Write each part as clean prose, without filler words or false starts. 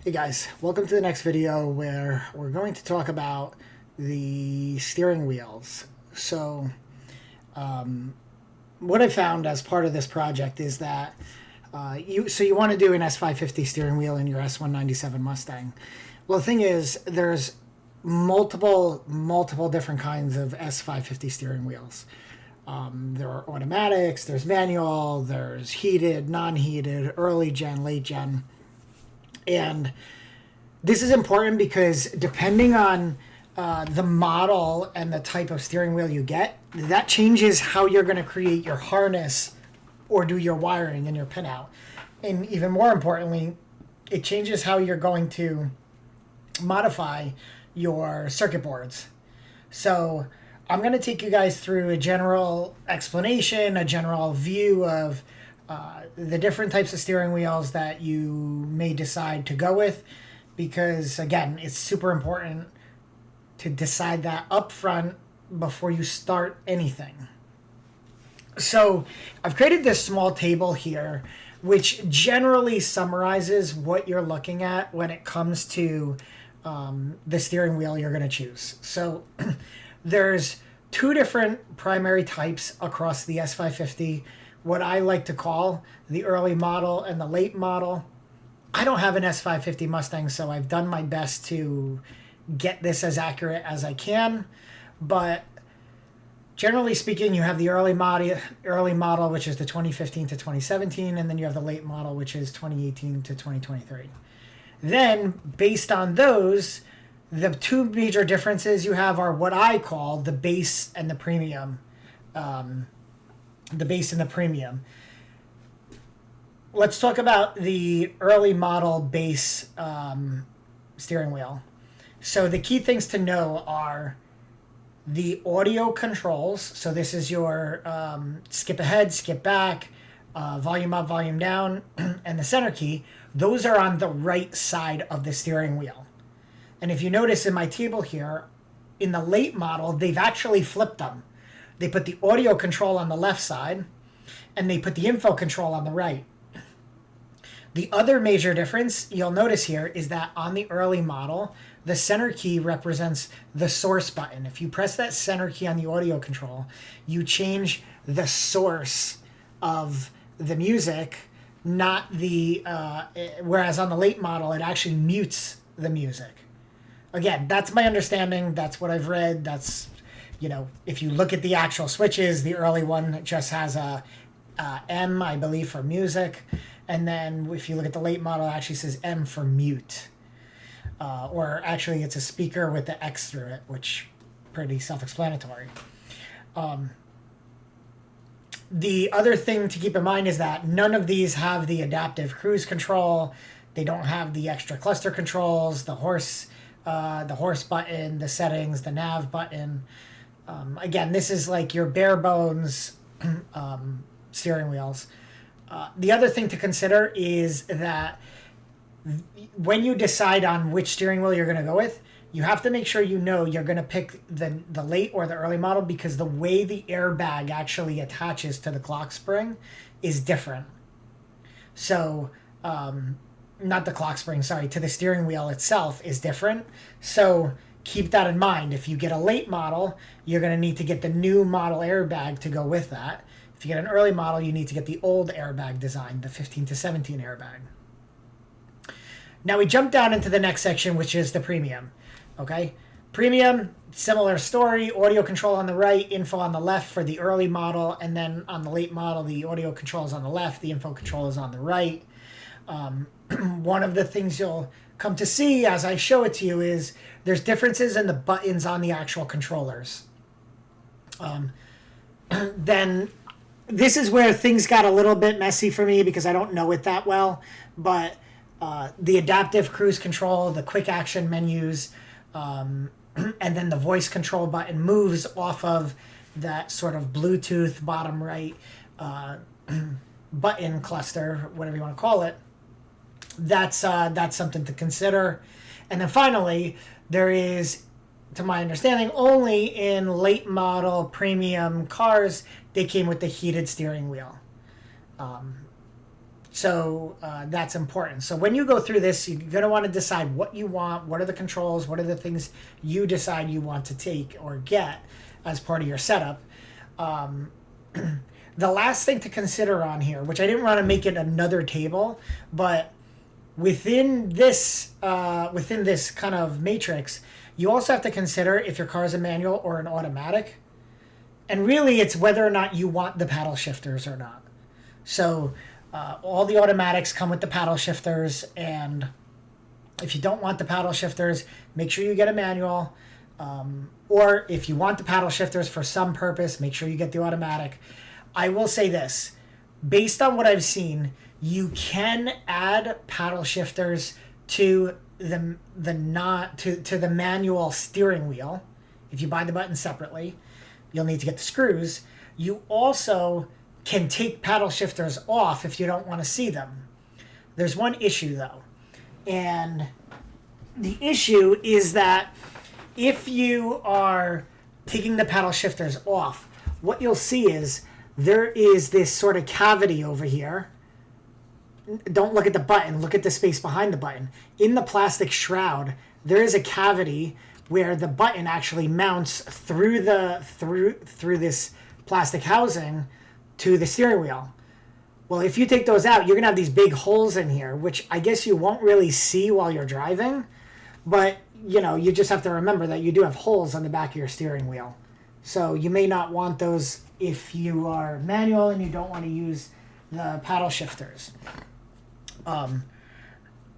Hey guys, welcome to the next video where we're going to talk about the steering wheels. What I found as part of this project is that you want to do an S550 steering wheel in your S197 Mustang. Well, the thing is, there's multiple different kinds of S550 steering wheels. There are automatics, there's manual, there's heated, non-heated, early gen, late gen. And this is important because depending on the model and the type of steering wheel you get, that changes how you're going to create your harness or do your wiring and your pinout. And even more importantly, it changes how you're going to modify your circuit boards. So I'm going to take you guys through a general explanation, a general view of the different types of steering wheels that you may decide to go with, because again, it's super important to decide that up front before you start anything. So I've created this small table here which generally summarizes what you're looking at when it comes to the steering wheel you're going to choose. So there's two different primary types across the S550, what I like to call the early model and the late model. I don't have an S550 Mustang, so I've done my best to get this as accurate as I can. But generally speaking, you have the early model, which is the 2015 to 2017, and then you have the late model, which is 2018 to 2023. Then, based on those, the two major differences you have are what I call the base and the premium. Let's talk about the early model base steering wheel. So the key things to know are the audio controls. So this is your skip ahead, skip back, volume up, volume down, and the center key. Those are on the right side of the steering wheel. And if you notice in my table here, in the late model, they've actually flipped them. They put the audio control on the left side, and they put the info control on the right. The other major difference you'll notice here is that on the early model, the center key represents the source button. If you press that center key on the audio control, you change the source of the music, not the, whereas on the late model, it actually mutes the music. Again, that's my understanding. That's what I've read. That's, if you look at the actual switches, the early one just has a M, I believe, for music. And then if you look at the late model, it actually says M for mute. Or actually, it's a speaker with the X through it, which pretty self-explanatory. The other thing to keep in mind is that none of these have the adaptive cruise control. They don't have the extra cluster controls, the horse button, the settings, the nav button. Again, this is like your bare bones steering wheels. The other thing to consider is that when you decide on which steering wheel you're going to go with, you have to make sure you're going to pick the late or the early model, because the way the airbag actually attaches to the clock spring is different. So, not the clock spring, sorry, to the steering wheel itself is different. So keep that in mind. If you get a late model, you're going to need to get the new model airbag to go with that. If you get an early model, you need to get the old airbag design, the 15 to 17 airbag. Now we jump down into the next section, which is the premium. Okay? Premium, similar story, audio control on the right, info on the left for the early model, and then on the late model, the audio control is on the left, the info control is on the right. One of the things you'll come to see as I show it to you is there's differences in the buttons on the actual controllers. Then this is where things got a little bit messy for me because I don't know it that well, but the adaptive cruise control, the quick action menus, and then the voice control button moves off of that sort of Bluetooth bottom right button cluster, whatever you want to call it. That's something to consider. And then finally, there is, to my understanding, only in late model premium cars, they came with the heated steering wheel. So that's important. So when you go through this, you're going to want to decide what you want, what are the controls, what are the things you decide you want to take or get as part of your setup. The last thing to consider on here, which I didn't want to make it another table, but within this kind of matrix, you also have to consider if your car is a manual or an automatic. And really, it's whether or not you want the paddle shifters or not. So all the automatics come with the paddle shifters, and if you don't want the paddle shifters, make sure you get a manual. Or if you want the paddle shifters for some purpose, make sure you get the automatic. I will say this, based on what I've seen, you can add paddle shifters to the manual steering wheel. If you buy the button separately, you'll need to get the screws. You also can take paddle shifters off if you don't want to see them. There's one issue though, and the issue is that if you are taking the paddle shifters off, what you'll see is there is this sort of cavity over here. Don't look at the button, look at the space behind the button. In the plastic shroud, there is a cavity where the button actually mounts through this plastic housing to the steering wheel. Well, if you take those out, you're gonna have these big holes in here, which I guess you won't really see while you're driving, but you just have to remember that you do have holes on the back of your steering wheel. So you may not want those if you are manual and you don't want to use the paddle shifters.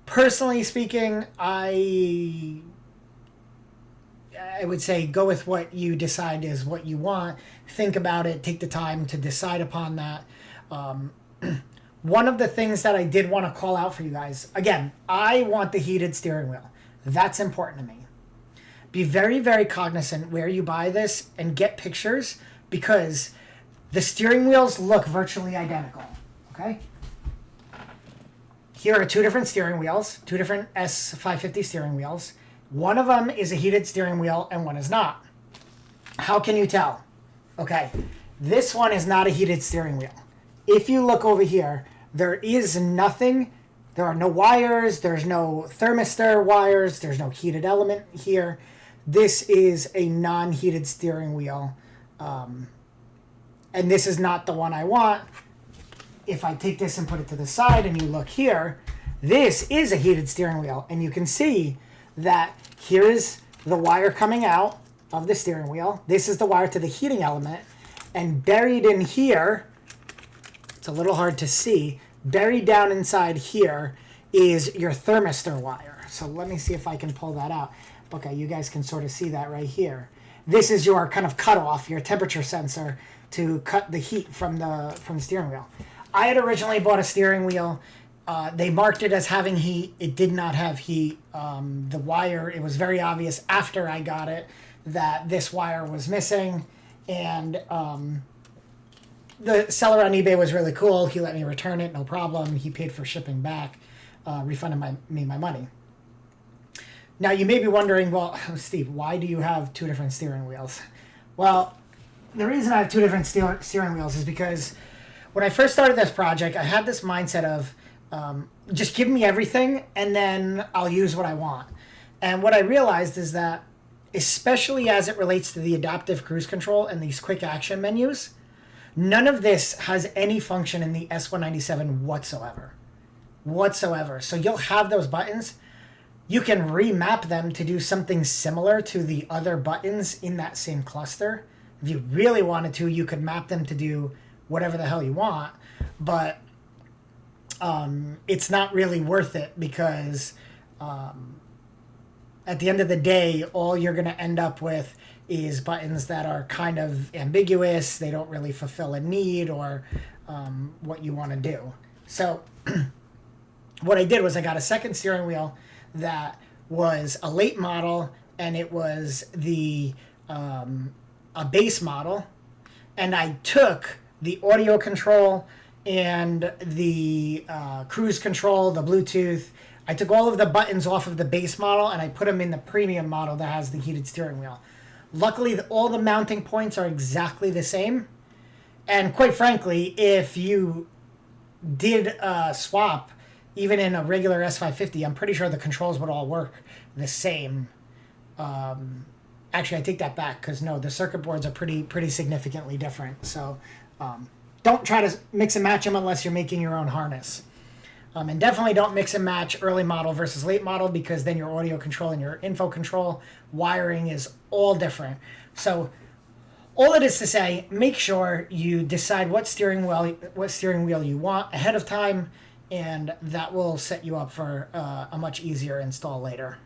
Personally speaking, I would say go with what you decide is what you want. Think about it. Take the time to decide upon that. One of the things that I did want to call out for you guys, again, I want the heated steering wheel. That's important to me. Be very, very cognizant where you buy this and get pictures, because the steering wheels look virtually identical. Okay? Here are two different steering wheels, two different S550 steering wheels. One of them is a heated steering wheel and one is not. How can you tell? Okay, this one is not a heated steering wheel. If you look over here, there is nothing. There are no wires. There's no thermistor wires. There's no heated element here. This is a non-heated steering wheel. And this is not the one I want. If I take this and put it to the side and you look here, this is a heated steering wheel. And you can see that here is the wire coming out of the steering wheel. This is the wire to the heating element. And buried in here, it's a little hard to see, buried down inside here is your thermistor wire. So let me see if I can pull that out. Okay, you guys can sort of see that right here. This is your kind of cutoff, your temperature sensor to cut the heat from the steering wheel. I had originally bought a steering wheel. They marked it as having heat. It did not have heat. The wire, it was very obvious after I got it that this wire was missing. And the seller on eBay was really cool. He let me return it, no problem. He paid for shipping back, refunded me my money. Now, you may be wondering, well, Steve, why do you have two different steering wheels? Well, the reason I have two different steering wheels is because when I first started this project, I had this mindset of just give me everything and then I'll use what I want. And what I realized is that, especially as it relates to the adaptive cruise control and these quick action menus, none of this has any function in the S197 whatsoever. So you'll have those buttons. You can remap them to do something similar to the other buttons in that same cluster. If you really wanted to, you could map them to do whatever the hell you want. But it's not really worth it because at the end of the day, all you're going to end up with is buttons that are kind of ambiguous. They don't really fulfill a need or what you want to do. So what I did was I got a second steering wheel that was a late model, and it was a base model, and I took the audio control and the cruise control, the Bluetooth. I took all of the buttons off of the base model and I put them in the premium model that has the heated steering wheel. Luckily, all the mounting points are exactly the same. And quite frankly, if you did swap, even in a regular S550, I'm pretty sure the controls would all work the same. Actually, I take that back, because no, the circuit boards are pretty significantly different. So don't try to mix and match them unless you're making your own harness. And definitely don't mix and match early model versus late model, because then your audio control and your info control wiring is all different. So all it is to say, make sure you decide what steering wheel you want ahead of time, and that will set you up for a much easier install later.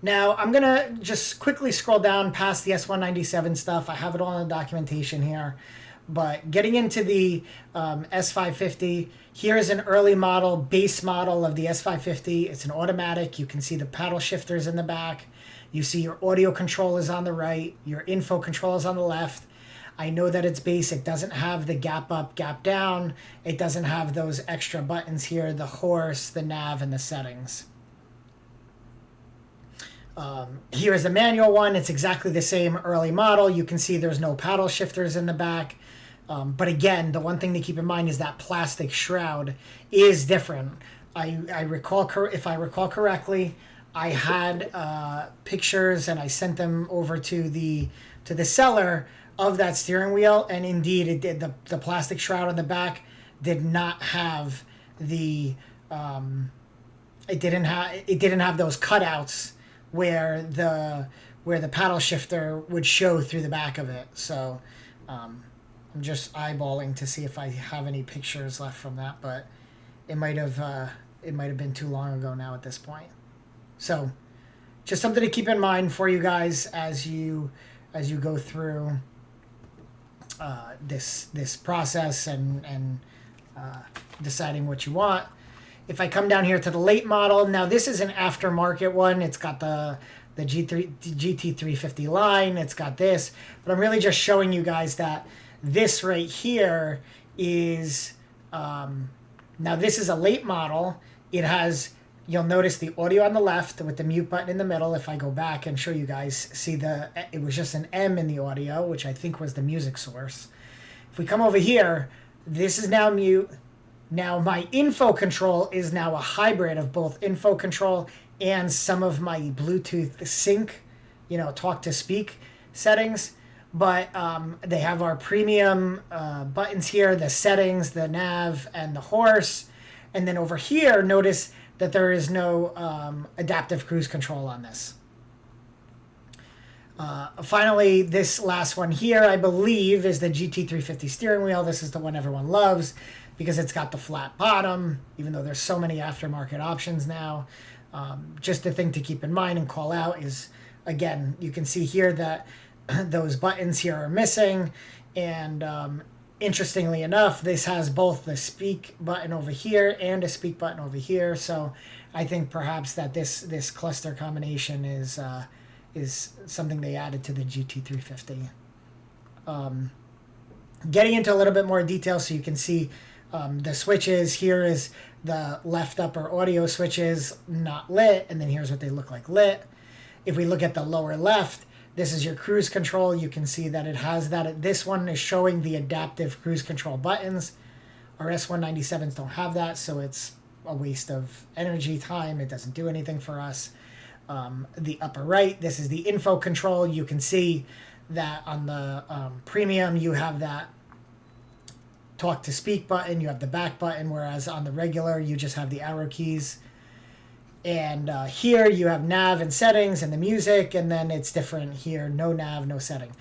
Now, I'm going to just quickly scroll down past the S197 stuff. I have it all in the documentation here. But getting into the S550, here is an early model, base model of the S550. It's an automatic. You can see the paddle shifters in the back. You see your audio control is on the right. Your info control is on the left. I know that it's base. It doesn't have the gap up, gap down. It doesn't have those extra buttons here, the horse, the nav, and the settings. Here is the manual one. It's exactly the same early model. You can see there's no paddle shifters in the back. But again, the one thing to keep in mind is that plastic shroud is different. I recall, if I recall correctly, I had pictures and I sent them over to the seller of that steering wheel, and indeed it did. The plastic shroud on the back did not have the it didn't have those cutouts where the paddle shifter would show through the back of it. So I'm just eyeballing to see if I have any pictures left from that, but it might have been too long ago now at this point. So just something to keep in mind for you guys as you go through this process and deciding what you want. If I come down here to the late model, now this is an aftermarket one. It's got the GT350 line. It's got this, but I'm really just showing you guys that this right here is now this is a late model. It has, you'll notice the audio on the left with the mute button in the middle. If I go back and show you guys, see it was just an M in the audio, which I think was the music source. If we come over here, this is now mute. Now my info control is now a hybrid of both info control and some of my Bluetooth sync, talk to speak settings. But they have our premium buttons here, the settings, the nav, and the horse. And then over here, notice that there is no adaptive cruise control on this. Finally, this last one here, I believe, is the GT350 steering wheel. This is the one everyone loves because it's got the flat bottom, even though there's so many aftermarket options now. Just a thing to keep in mind and call out is, again, you can see here that those buttons here are missing. And interestingly enough, this has both the speak button over here and a speak button over here. So I think perhaps that this cluster combination is something they added to the GT350. Getting into a little bit more detail so you can see the switches. Here is the left upper audio switches not lit, and then here's what they look like lit. If we look at the lower left, this is your cruise control. You can see that it has that. This one is showing the adaptive cruise control buttons. Our S197s don't have that, so it's a waste of energy, time. It doesn't do anything for us. The upper right, this is the info control. You can see that on the premium, you have that talk to speak button, you have the back button, whereas on the regular, you just have the arrow keys. And here you have nav and settings and the music, and then it's different here, no nav, no setting.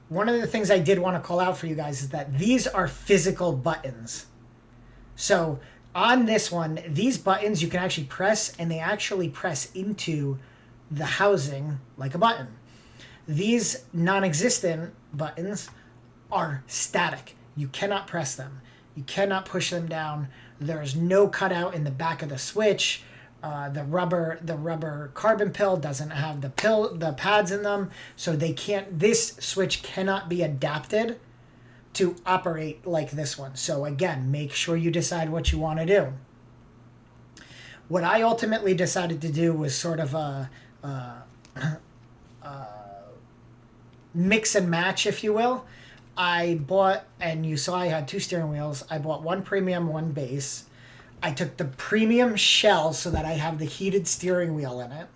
One of the things I did want to call out for you guys is that these are physical buttons. So on this one, these buttons you can actually press, and they actually press into the housing like a button. These non-existent buttons are static. You cannot press them. You cannot push them down. There's no cutout in the back of the switch. The rubber carbon pill doesn't have the pads in them, so they can't. This switch cannot be adapted to operate like this one. So again, make sure you decide what you want to do. What I ultimately decided to do was sort of a mix and match, if you will. I bought, and you saw I had two steering wheels. I bought one premium, one base. I took the premium shell so that I have the heated steering wheel in it.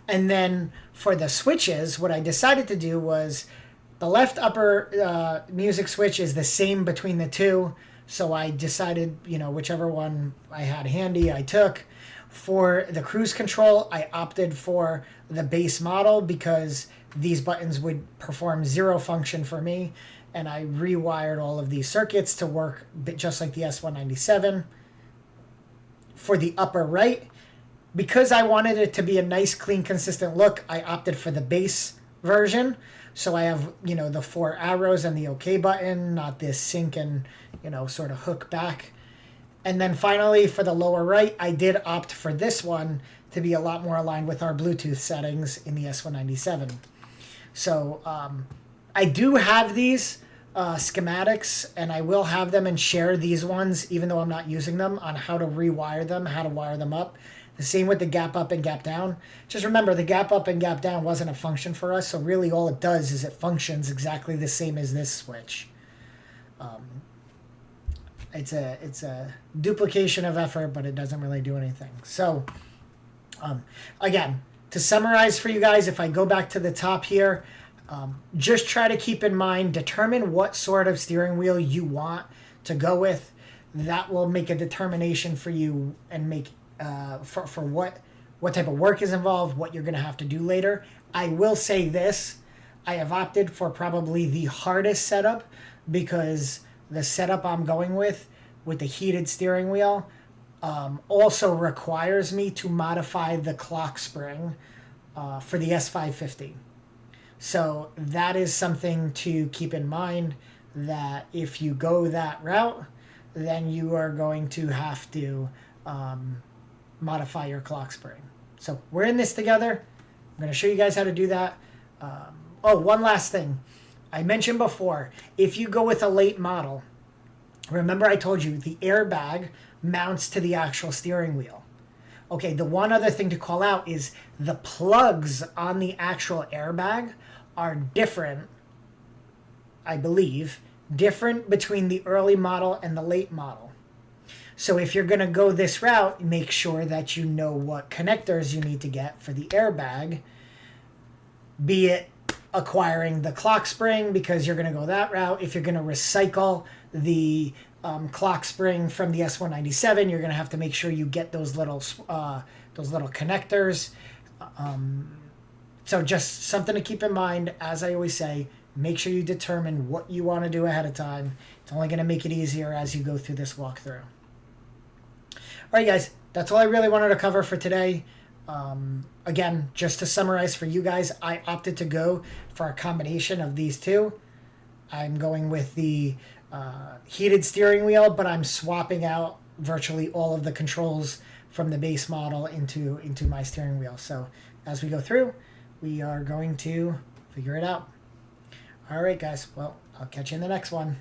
And then for the switches, what I decided to do was the left upper music switch is the same between the two. So I decided, whichever one I had handy, I took. For the cruise control, I opted for the base model because these buttons would perform zero function for me. And I rewired all of these circuits to work just like the S197. For the upper right, because I wanted it to be a nice, clean, consistent look, I opted for the base version. So I have, the 4 arrows and the OK button, not this sync and, sort of hook back. And then finally, for the lower right, I did opt for this one to be a lot more aligned with our Bluetooth settings in the S197. So I do have these schematics, and I will have them and share these ones, even though I'm not using them, on how to rewire them, how to wire them up. The same with the gap up and gap down. Just remember, the gap up and gap down wasn't a function for us, so really all it does is it functions exactly the same as this switch. It's a duplication of effort, but it doesn't really do anything. So, again, to summarize for you guys, if I go back to the top here, just try to keep in mind, determine what sort of steering wheel you want to go with. That will make a determination for you and make for what type of work is involved, what you're going to have to do later. I will say this, I have opted for probably the hardest setup because the setup I'm going with the heated steering wheel also requires me to modify the clock spring for the S550. So that is something to keep in mind, that if you go that route, then you are going to have to modify your clock spring. So we're in this together. I'm going to show you guys how to do that. One last thing. I mentioned before, if you go with a late model, remember I told you the airbag mounts to the actual steering wheel. Okay, the one other thing to call out is the plugs on the actual airbag are different, I believe, different between the early model and the late model. So if you're going to go this route, make sure that you know what connectors you need to get for the airbag, be it acquiring the clock spring because you're going to go that route. If you're going to recycle the clock spring from the S197, you're going to have to make sure you get those little connectors. So just something to keep in mind. As I always say, make sure you determine what you want to do ahead of time. It's only going to make it easier as you go through this walkthrough. All right, guys, that's all I really wanted to cover for today. Again, just to summarize for you guys, I opted to go for a combination of these two. I'm going with the heated steering wheel, but I'm swapping out virtually all of the controls from the base model into my steering wheel. So as we go through, we are going to figure it out. All right, guys. Well, I'll catch you in the next one.